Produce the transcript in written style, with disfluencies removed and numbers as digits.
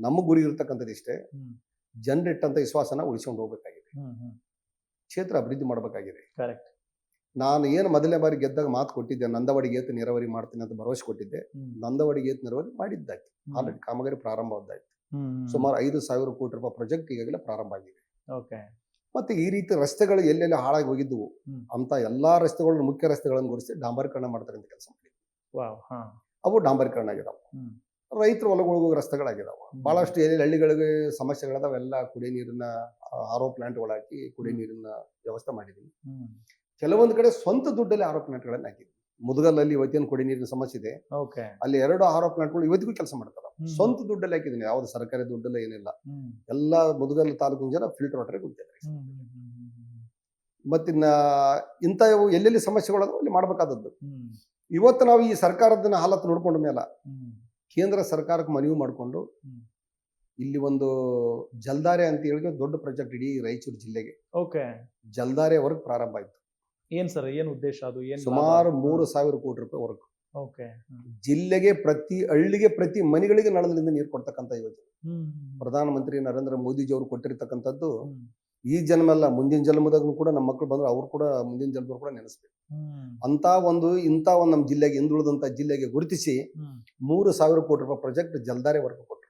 ನಮ್ಮ ಗುರಿ ಇರ್ತಕ್ಕಂಥದ್ದು ಇಷ್ಟೇ, ಹ್ಮ್ ಜನರಿಟ್ಟಂತ ವಿಶ್ವಾಸನ ಉಳಿಸ್ಕೊಂಡು ಹೋಗ್ಬೇಕಾಗಿದೆ, ಹ್ಮ್ ಹ್ಮ್ ಕ್ಷೇತ್ರ ಅಭಿವೃದ್ಧಿ ಮಾಡಬೇಕಾಗಿದೆ. ಕರೆಕ್ಟ್. ನಾನು ಏನು ಮೊದಲನೇ ಬಾರಿ ಗೆದ್ದಾಗ ಮಾತು ಕೊಟ್ಟಿದ್ದೆ, ನಂದವಾಡಿಗೆ ಏತು ನೀರಾವರಿ ಮಾಡ್ತೀನಿ ಅಂತ ಭರವಸೆ ಕೊಟ್ಟಿದ್ದೆ. ನಂದವಾಡಿಗೆ ಏತು ನೀರಾವರಿ ಮಾಡಿದ್ದಾಯ್ತು, ಆಲ್ರೆಡಿ ಕಾಮಗಾರಿ ಪ್ರಾರಂಭವಾದ್ದಾಯ್ತು. ಸುಮಾರು 5,000 ಕೋಟಿ ರೂಪಾಯಿ ಪ್ರಾಜೆಕ್ಟ್ ಈಗಾಗಲೇ ಪ್ರಾರಂಭ ಆಗಿದೆ. ಓಕೆ. ಮತ್ತೆ ಈ ರೀತಿ ರಸ್ತೆಗಳು ಎಲ್ಲೆಲ್ಲಿ ಹಾಳಾಗಿ ಹೋಗಿದ್ದವು ಅಂತ ಎಲ್ಲಾ ರಸ್ತೆಗಳನ್ನು, ಮುಖ್ಯ ರಸ್ತೆಗಳನ್ನು ಗುರುತಿಸಿ ಡಾಂಬರೀಕರಣ ಮಾಡ್ತಕ್ಕಂಥ ಕೆಲಸ ಮಾಡಿದ್ವಿ. ವಾವ್. ಹಾ. ಅವು ಡಾಂಬರೀಕರಣ ಆಗಿದಾವೆ. ರೈತರು ಹೊಲಗಳಿಗೆ ರಸ್ತೆಗಳಾಗಿದಾವೆ. ಬಹಳಷ್ಟು ಎಲ್ಲಿ ಹಳ್ಳಿಗಳಿಗೆ ಸಮಸ್ಯೆಗಳದಾವ, ಎಲ್ಲ ಕುಡಿಯ ನೀರಿನ ಆರ್ ಒ ಪ್ಲಾಂಟ್ಗಳು ಹಾಕಿ ಕುಡಿಯ ನೀರಿನ ವ್ಯವಸ್ಥೆ ಮಾಡಿದ್ವಿ. ಕೆಲವೊಂದು ಕಡೆ ಸ್ವಂತ ದುಡ್ಡಲ್ಲಿ ಆರ್ ಒ ಪ್ಲಾಂಟ್ಗಳನ್ನ ಹಾಕಿದ್ವಿ. ಮುದಗಲ್ಲಲ್ಲಿ ಇವತ್ತೇನು ಕುಡಿಯ ನೀರಿನ ಸಮಸ್ಯೆ ಇದೆ, ಅಲ್ಲಿ 2 ಆರ್ ಒ ಪ್ಲಾಂಟ್ಗಳು ಇವತ್ತಿಗೂ ಕೆಲಸ ಮಾಡ್ತಾರೆ. ಸ್ವಂತ ದುಡ್ಡಲ್ಲಿ ಹಾಕಿದ್ದೀನಿ, ಯಾವ್ದು ಸರ್ಕಾರಿ ದುಡ್ಡಲ್ಲ ಏನಿಲ್ಲ. ಎಲ್ಲ ಮುದಗಲ್ ತಾಲೂಕಿನ ಜನ ಫಿಲ್ಟರ್ ವಾಟರ್ ಕುಡಿತಾರೆ. ಮತ್ತಿನ್ನ ಇಂಥವು ಎಲ್ಲೆಲ್ಲಿ ಸಮಸ್ಯೆಗಳು ಅಲ್ಲಿ ಮಾಡಬೇಕಾದದ್ದು. ಇವತ್ತು ನಾವು ಈ ಸರ್ಕಾರದ ಹಾಲತ್ತು ನೋಡ್ಕೊಂಡ ಮೇಲೆ ಕೇಂದ್ರ ಸರ್ಕಾರಕ್ಕೆ ಮನವಿ ಮಾಡಿಕೊಂಡು ಇಲ್ಲಿ ಒಂದು ಜಲ್ದಾರೆ ಅಂತ ಹೇಳಿ ದೊಡ್ಡ ಪ್ರಾಜೆಕ್ಟ್ ಇಡೀ ರಾಯಚೂರು ಜಿಲ್ಲೆಗೆ ಜಲ್ದಾರೆ ವರ್ಕ್ ಪ್ರಾರಂಭ ಆಯ್ತು. ಏನ್ ಸರ್, ಏನ್ ಉದ್ದೇಶ ಅದು? ಸುಮಾರು 3,000 ಕೋಟಿ ರೂಪಾಯಿ ವರ್ಕ್. ಓಕೆ. ಜಿಲ್ಲೆಗೆ ಪ್ರತಿ ಹಳ್ಳಿಗೆ, ಪ್ರತಿ ಮನೆಗಳಿಗೆ ನಳದಿಂದ ನೀರು ಕೊಡ್ತಕ್ಕಂಥ ಯೋಜನೆ ಪ್ರಧಾನಮಂತ್ರಿ ನರೇಂದ್ರ ಮೋದಿಜಿ ಅವರು ಕೊಟ್ಟಿರ್ತಕ್ಕಂಥದ್ದು. ಈ ಜನ್ಮ ಅಲ್ಲ, ಮುಂದಿನ ಜನ್ಮದಾಗ ಕೂಡ ನಮ್ಮ ಮಕ್ಕಳು ಬಂದ್ರೆ ಅವ್ರು ಕೂಡ ಮುಂದಿನ ಜನ್ಮದವ್ರು ಕೂಡ ನೆನೆಸ್ಬೇಕು. ಇಂಥ ಒಂದು ನಮ್ಮ ಜಿಲ್ಲೆಗೆ, ಹಿಂದುಳಿದಂತ ಜಿಲ್ಲೆಗೆ ಗುರುತಿಸಿ 3,000 ಕೋಟಿ ರೂಪಾಯಿ ಪ್ರಾಜೆಕ್ಟ್ ಜಲ್ದಾರೆ ವರ್ಕ್ ಕೊಟ್ಟು